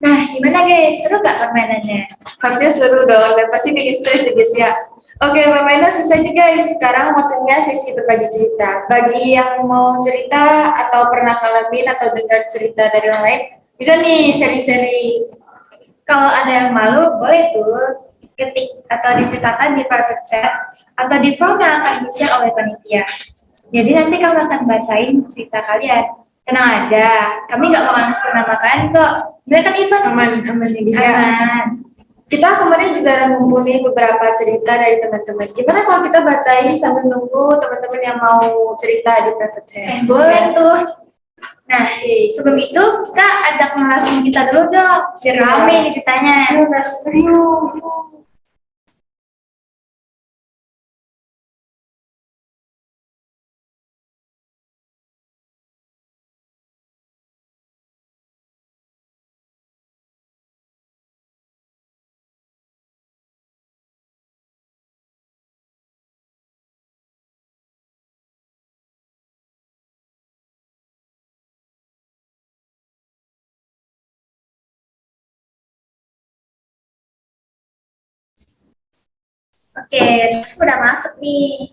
Nah, gimana guys? Seru gak permainannya? Harusnya seru dong, dan pasti bikin stres ya guys ya. Oke, permainan selesai nih guys. Sekarang waktunya sesi berbagi cerita. Bagi yang mau cerita atau pernah ngalamin atau dengar cerita dari orang lain, bisa nih sharing-sharing. Kalau ada yang malu, boleh tuh ketik atau diceritakan di private chat atau di form yang akan di-share oleh panitia. Jadi nanti kami akan bacain cerita kalian. Tenang aja, kami nggak bakalan nama kalian kok. Ini kan event Aman nih guys ya. aman. Kita kemarin juga ada ngumpulin beberapa cerita dari teman-teman. Gimana kalau kita bacain sambil nunggu teman-teman yang mau cerita di private chat? Boleh tuh. Nah, sebelum itu kita ajak narasumber kita dulu dong, biar rame nih ceritanya. Ayo, narasumber yuk. Oke, terus udah masuk nih.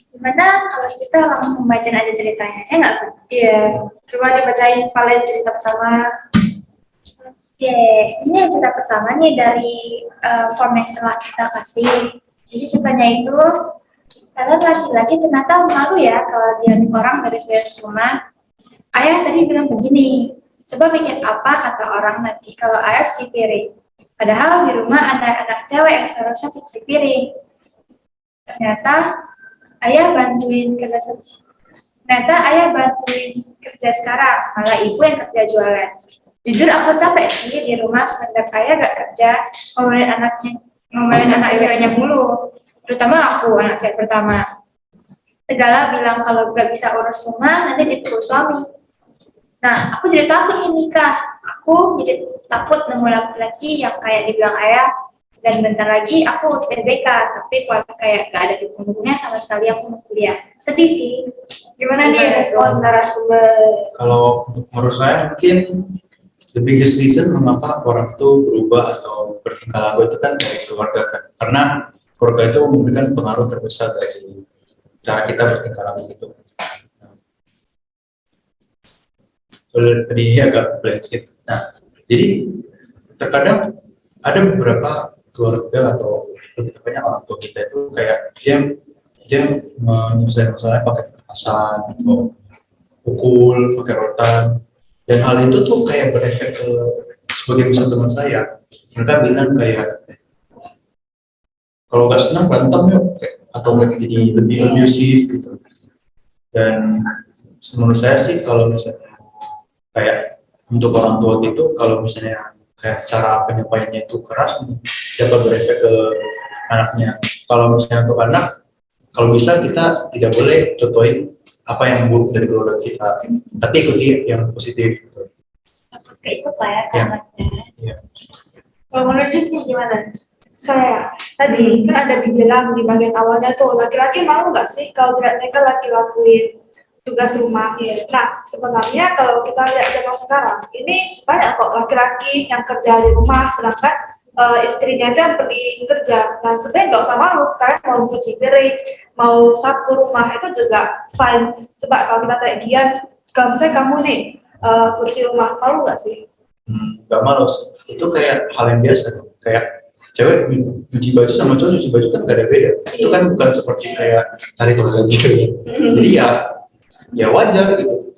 Gimana kalau kita langsung baca aja ceritanya? Ya nggak sih? Iya, coba dibacain Valen cerita pertama. Oke, ini cerita pertama nih dari form yang telah kita kasih. Jadi ceritanya itu, kalian laki-laki ternyata malu ya kalau dia orang dari beres rumah. Ayah tadi bilang begini, coba bikin apa kata orang nanti kalau ayah cuci piring. Padahal di rumah ada anak cewek yang seharusnya cuci piring. Ternyata ayah bantuin kerja Ternyata ayah bantuin kerja sekarang, malah ibu yang kerja jualan. Jujur aku capek sih di rumah semenjak ayah gak kerja, ngomelin anak ceweknya mulu. Terutama aku, anak cewek pertama. Segala bilang kalau gak bisa urus rumah, nanti dipukul suami. Nah, aku jadi takut nih nikah. Aku jadi takut nemu laki-laki yang kayak dibilang ayah, dan bentar lagi aku UTBK, tapi kalau kayak gak ada dukung-dukungnya sama sekali aku mau kuliah. Sedih sih. Gimana nih respon narasumber? Kalau menurut saya mungkin the biggest reason mengapa orang itu berubah atau bertingkah laku itu kan dari keluarga kan. Karena keluarga itu memberikan pengaruh terbesar dari cara kita bertingkah laku itu. Soalnya tadi agak blanket. Nah, jadi terkadang ada beberapa keluarga atau lebih tepatnya orang tua kita itu kayak dia menyelesaikan masalahnya pakai kekerasan atau pukul, pakai rotan, dan hal itu tuh kayak berefek ke sebagai misal teman saya, mereka bilang kayak kalau nggak senang berantem yuk, atau nggak jadi lebih abusive gitu. Dan menurut saya sih kalau misalnya kayak untuk orang tua gitu, kalau misalnya kayak cara penyampaiannya itu keras, dapat berefek ke anaknya. Kalau misalnya untuk anak, kalau bisa kita tidak boleh contohin apa yang buruk dari keluarga kita, tapi ikuti yang positif. Gitu. Ikut lah ya, Ya. anaknya. Kalau menurut Jess nih gimana? Saya tadi kan ada dibilang di bagian awalnya tuh laki-laki mau nggak sih kalau tidak mereka laki-lakuin tugas rumah. Nah sebenarnya kalau kita lihat zaman sekarang ini banyak kok laki-laki yang kerja di rumah sedangkan istrinya itu yang pergi kerja. Dan sebenarnya nggak usah malu, kalian mau cuci piring, mau sapu rumah itu juga fine. Coba kalau kita tanya Gian, kalau misalnya kamu nih bersih rumah, malu nggak sih? Gak malu, itu kayak hal yang biasa, kayak cewek cuci baju sama cowok cuci baju kan gak ada beda. Itu kan bukan seperti kayak cari toilet gitu. Jadi ya wajar gitu.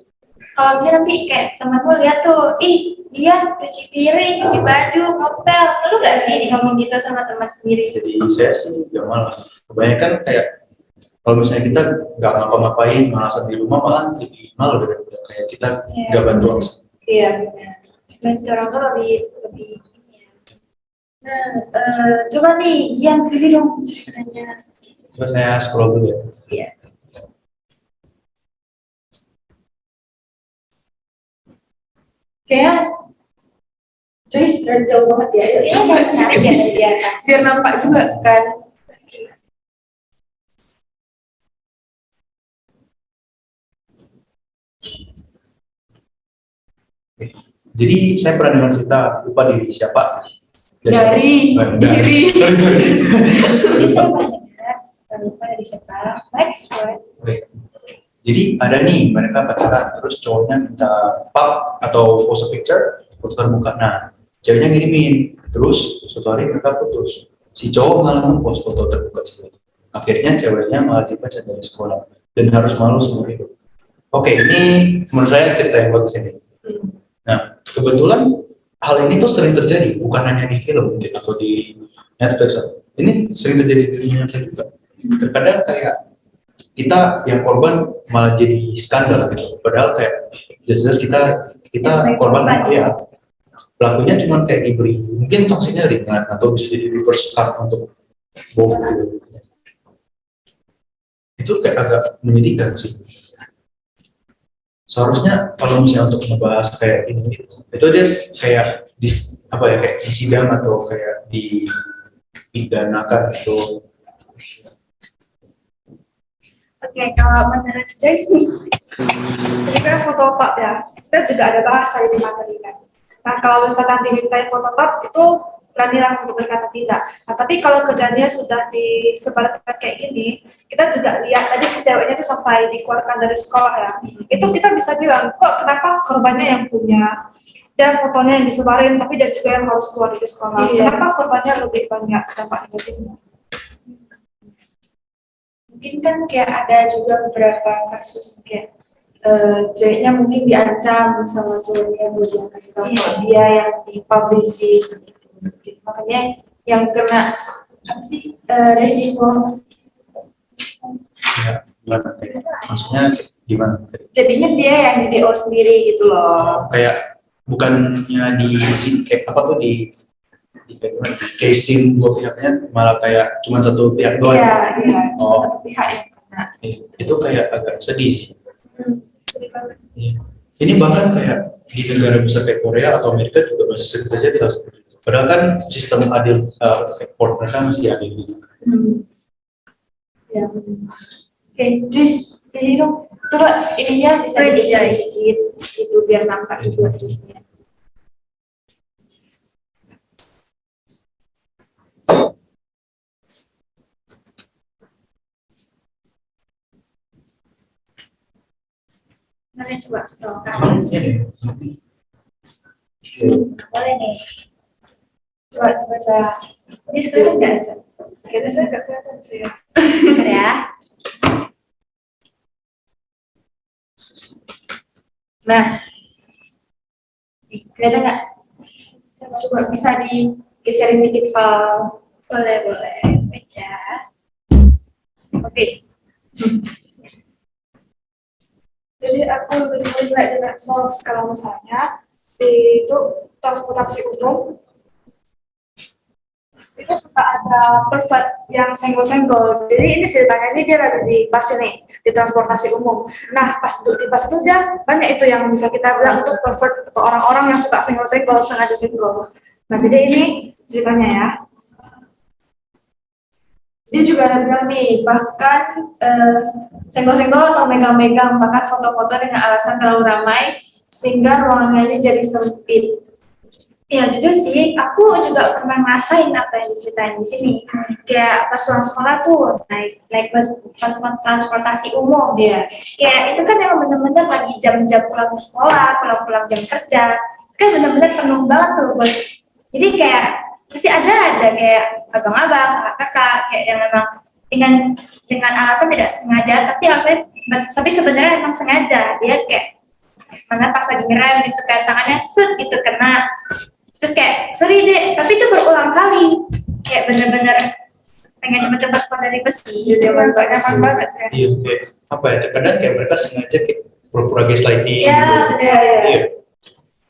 Kalau dia nanti kayak temanmu lihat tuh, ih dia cuci piring, cuci baju, ngopel, lu gak sih di ngomong gitu sama teman sendiri? Jadi saya sih gak malu. Kebanyakan kayak kalau misalnya kita nggak ngapa-ngapain, malasan di rumah malah lebih malu daripada kayak kita nggak bantu. Iya. Bantu orang tuh lebih. Nah, coba nih, Gian pilih dong ceritanya. Coba saya scroll dulu ya. Iya. Kayak Joyce dari jauh banget ya. Yuk, coba Cari ya dari atas. biar nampak juga kan. Jadi saya pernah dengar cerita, lupa diri siapa. Dari diri. Jadi saya banyak lupa dari siapa. Next word. Oke. Jadi ada nih mereka pacaran, terus cowoknya minta pap atau pose picture, foto terbuka. Nah, ceweknya ngirimin, terus suatu hari mereka putus. Si cowok malah ngepost foto terbuka seperti itu. Akhirnya ceweknya malah dipecat dari sekolah dan harus malu seumur hidup. Oke, ini menurut saya cerita yang bagus ini. Nah, kebetulan hal ini tuh sering terjadi, bukan hanya di film mungkin atau di Netflix. Ini sering terjadi di dunia nyata juga. Terkadang kayak kita yang korban malah jadi skandal gitu. Padahal kayak jelas kita korban ya. Pelakunya cuma kayak diberi mungkin sanksinya ringan atau bisa jadi reverse card untuk both gitu. Itu kayak agak menyedihkan sih. Seharusnya kalau misalnya untuk membahas kayak ini itu dia kayak di apa ya kayak di sidang atau kayak dipidanakan gitu. Oke, kalau menurut Joyce nih, Jadi kan foto pap ya, kita juga ada bahas tadi di materi kan. Nah kalau misalkan dimintai foto pap itu beranilah untuk berkata tidak. Nah tapi kalau kejadiannya sudah disebarkan kayak gini, kita juga lihat tadi si ceweknya itu sampai dikeluarkan dari sekolah ya. Itu kita bisa bilang, kok kenapa korbannya yang punya dan fotonya yang disebarin, tapi dia juga yang harus keluar dari sekolah. Iya. Kenapa korbannya lebih banyak dampak negatifnya? Mungkin kan kayak ada juga beberapa kasus kayak ceweknya mungkin diancam sama cowoknya buat dia kasih tahu kalau dia yang dipublish. Makanya yang kena apa sih resiko Ya, gimana? Maksudnya gimana? jadinya dia yang di DO sendiri gitu loh. Kayak bukannya kayak apa tuh di kayak gimana? Casing dua pihaknya malah kayak cuma satu pihak doang. Iya, cuma Oh. satu pihak yang kena. Itu kayak agak sedih sih. Sedih banget. Iya. Ini bahkan kayak di negara besar kayak Korea atau Amerika juga masih sering terjadi hal seperti itu. Padahal kan sistem adil ekspor mereka masih adil gitu. Ya. Oke, Jus, ini dong. Coba ininya bisa Ready, dijahit itu biar nampak juga Jusnya. mari coba scroll ke atas. Boleh nih. Coba baca. Ini screen nggak aja? Kayaknya saya nggak kelihatan sih ya. Bentar ya. Nah, kelihatan nggak? Coba bisa digeserin dikit file. Boleh. Baca. Oke. Jadi aku lebih suka di medsos kalau misalnya itu transportasi umum itu suka ada perfect yang senggol-senggol. Jadi ini ceritanya ini dia lagi di bus ini di transportasi umum. Nah pas duduk di bus itu dia banyak itu yang bisa kita bilang untuk perfect atau orang-orang yang suka senggol-senggol sengaja senggol. Nah jadi ini ceritanya ya. Dia juga ada bilang nih, bahkan senggol-senggol atau megang-megang, bahkan foto-foto dengan alasan terlalu ramai, sehingga ruangannya jadi sempit. Ya jujur sih, aku juga pernah ngerasain apa yang diceritain di sini. Kayak pas pulang sekolah tuh naik bus transportasi umum. Iya. Kayak itu kan emang bener-bener lagi jam-jam pulang ke sekolah, pulang jam kerja. Itu kan bener-bener penuh banget tuh bus. Jadi kayak pasti ada aja kayak abang-abang, kakak kayak yang memang dengan alasan tidak sengaja, tapi sebenarnya memang sengaja. Dia kayak mana pas lagi ngerem gitu kayak tangannya set gitu kena. Terus kayak sorry deh, tapi itu berulang kali. Kayak bener-bener pengen cepet-cepet keluar dari besi. Jadi nyaman banget ya. Iya, kayak apa ya? Terkadang kayak mereka sengaja kayak pura-pura gaslighting. Iya, gitu. Iya. Iya,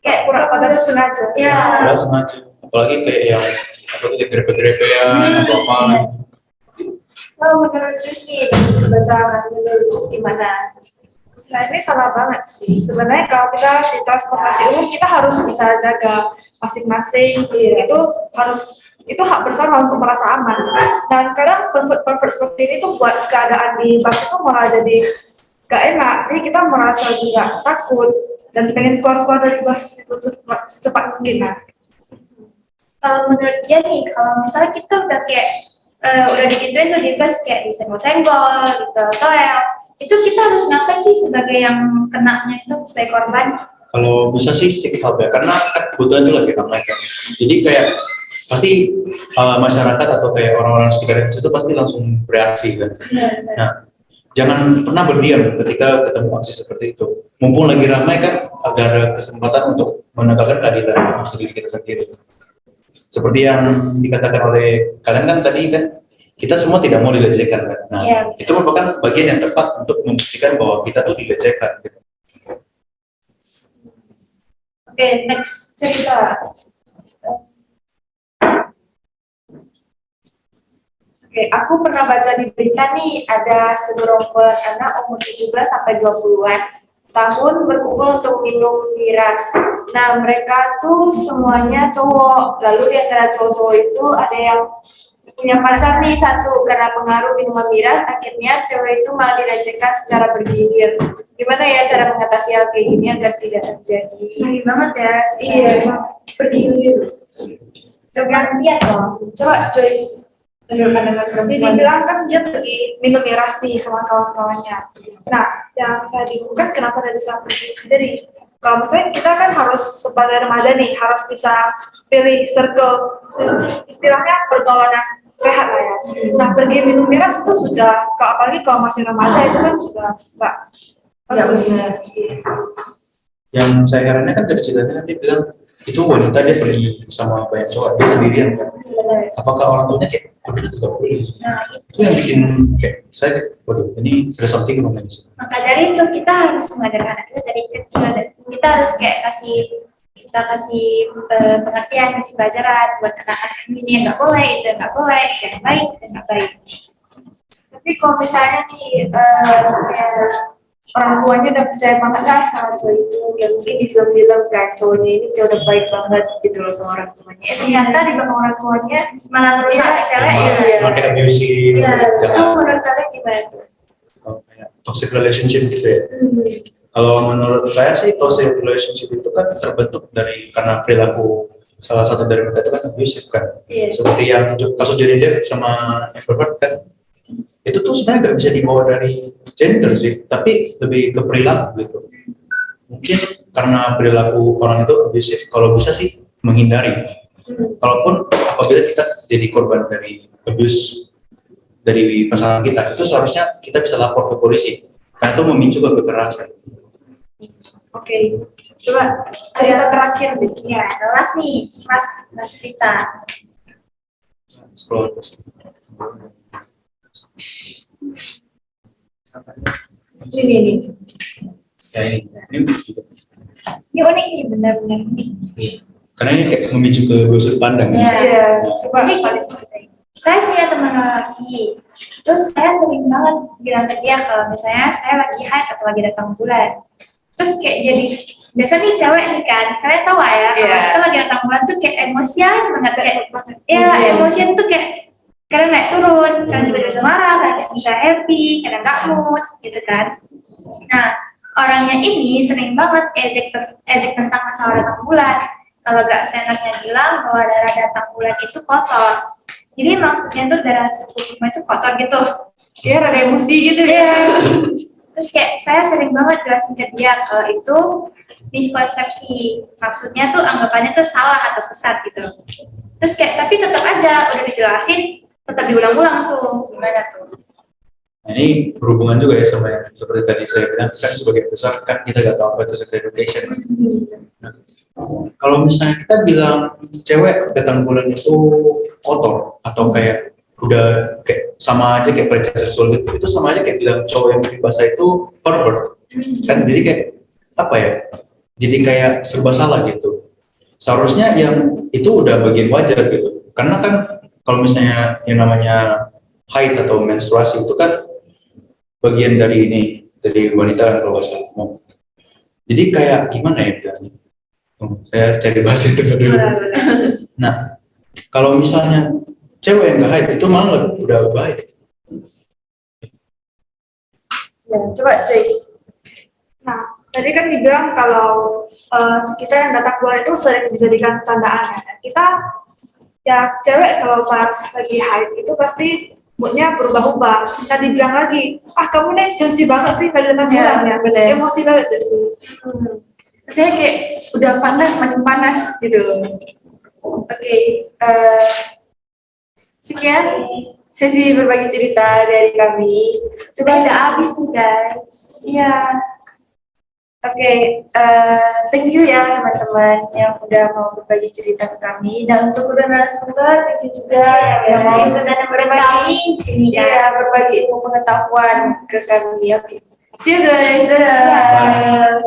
Kayak Pura-pura itu sengaja. ya. padahal sengaja. Apalagi kayak yang apa tuh grepe-grepean atau apa. Oh, menurut Jus nih, Jus baca kan, menurut Jus gimana? Nah ini salah banget sih. Sebenarnya kalau kita di transportasi umum kita harus bisa jaga masing-masing. Itu hak bersama untuk merasa aman. Dan kadang perfect seperti ini tuh buat keadaan di bus itu malah jadi gak enak. Jadi kita merasa juga takut. dan pengen keluar dari bus itu secepat mungkin. Nah, Kalau menurut dia nih, kalau misalnya kita udah kayak udah digituin tuh di bus kayak disenggol-senggol gitu, itu kita harus ngapain sih sebagai yang kenanya itu sebagai korban? Kalau bisa sih seek help ya, karena kan kebetulan itu lagi ramai kan. Jadi kayak pasti masyarakat atau kayak orang-orang sekitar itu pasti langsung bereaksi kan. Nah, jangan pernah berdiam ketika ketemu aksi seperti itu. Mumpung lagi ramai kan, agar ada kesempatan untuk menegakkan keadilan untuk diri kita sendiri. Seperti yang dikatakan oleh kalian kan tadi kan, kita semua tidak mau dilecehkan kan. Nah, itu merupakan bagian yang tepat untuk membuktikan bahwa kita tuh dilecehkan. Gitu. Oke, next cerita. Oke, aku pernah baca di berita nih, ada segerombolan anak umur 17 sampai 20-an tahun berkumpul untuk minum miras. Nah, mereka tuh semuanya cowok. Lalu di antara cowok-cowok itu ada yang punya pacar nih satu, karena pengaruh minuman miras, akhirnya cewek itu malah dilecehkan secara bergilir. Gimana ya cara mengatasi hal kayak gini agar tidak terjadi? Ngeri banget ya. Iya, bergilir. Coba lihat dong. Coba Joyce, menurut pandangan jadi perempuan. dibilang kan dia pergi minum miras nih sama kawan-kawannya. Nah, yang saya bingungkan kenapa dia bisa pergi sendiri. Kalau misalnya kita kan harus sebagai remaja nih, harus bisa pilih circle, istilahnya pergaulan yang sehat lah ya. Nah, pergi minum miras itu sudah, apalagi kalau masih remaja itu kan sudah nggak bagus. benar. Yang saya herannya kan dari ceritanya kan dia bilang itu wanita dia pergi sama banyak cowok, dia sendirian kan. Apakah orang tuanya kayak begitu juga boleh? Nah, Itu yang bikin kayak saya kayak, waduh ini ada something wrong di sini. maka dari itu kita harus mengajarkan anak kita dari kecil dan kita harus kayak kasih pengertian, kasih pelajaran buat anak-anak ini yang nggak boleh, itu yang nggak boleh, yang baik dan nggak baik. Tapi kalau misalnya nih kayak orang tuanya udah percaya banget lah sama cowok itu, ya mungkin di film-film kan cowoknya ini kayak udah baik banget gitu loh sama orang tuanya. Ternyata di belakang orang tuanya Malah ngerusak si cewek ya. Malah kayak abusive, ya, itu jangan menurut kalian gimana tuh? kayak toxic relationship gitu ya. Kalau menurut saya sih toxic relationship itu kan terbentuk karena perilaku salah satu dari mereka itu kan abusive kan. Iya. Seperti yang kasus Johnny Depp sama Amber Heard kan, itu tuh sebenarnya nggak bisa dibawa dari gender sih, tapi lebih ke perilaku gitu. Mungkin karena perilaku orang itu abusive, kalau bisa sih menghindari. Kalaupun apabila kita jadi korban dari abuse dari pasangan kita, itu seharusnya kita bisa lapor ke polisi, karena itu memicu ke kekerasan. Oke, coba cerita terakhir deh. Ya, jelas nih, mas cerita. Scroll terus. Ini nih. Ya ini juga. Ini unik nih, benar-benar unik. Karena ini kayak memicu ke sudut pandang. Ya. Iya, coba Jadi, paling saya punya teman laki, terus saya sering banget bilang ke dia kalau misalnya saya lagi haid atau lagi datang bulan. Terus kayak jadi biasa nih cewek nih kan, kalian tahu lah ya, kalau Iya. kita lagi datang bulan tuh kayak emosian banget kayak, ya emosian tuh kayak kadang naik turun, kadang juga bisa marah, kadang bisa happy, kadang nggak mood gitu kan. Nah orangnya ini sering banget ejek tentang masalah datang bulan. Kalau nggak seenaknya bilang bahwa darah datang bulan itu kotor. Jadi maksudnya tuh darah tubuhmu itu kotor gitu. ya ada emosi gitu ya. Terus kayak saya sering banget jelasin ke dia kalau itu miskonsepsi. Maksudnya tuh anggapannya tuh salah atau sesat gitu. Terus kayak tapi tetap aja udah dijelasin, tetap diulang-ulang tuh. Gimana tuh? Nah, ini berhubungan juga ya sama yang seperti tadi saya bilang, kan sebagai besar kan kita nggak tahu apa itu sex education. Nah, kalau misalnya kita bilang cewek datang bulan itu kotor atau kayak udah kayak sama aja kayak pelecehan seksual gitu, itu sama aja kayak bilang cowok yang berbahasa itu pervert kan. Jadi kayak apa ya, jadi kayak serba salah gitu. Seharusnya yang itu udah bagian wajar gitu, karena kan kalau misalnya yang namanya haid atau menstruasi itu kan bagian dari ini, dari wanita kan kalau nggak salah. Jadi kayak gimana ya bilangnya? Saya cari bahasa itu dulu. Nah, kalau misalnya cewek yang nggak haid itu malah udah baik. Ya, coba Joyce. Nah, tadi kan dibilang kalau kita yang datang keluar itu sering dijadikan candaan ya. Kita ya cewek kalau pas lagi haid itu pasti moodnya berubah-ubah. Nah dibilang lagi, kamu nih sensi banget sih tadi datang Ya, bulan ya, bener. emosi banget deh sih. Saya kayak udah panas, makin panas gitu. Oke, sekian sesi berbagi cerita dari kami. Sudah habis nih guys. Iya. Oke, thank you ya teman-teman yang udah mau berbagi cerita ke kami. Dan untuk udah narasumber, thank you juga yang mau sudah berbagi di sini ya. iya, berbagi ilmu pengetahuan ke kami. Oke, see you guys. Dadah.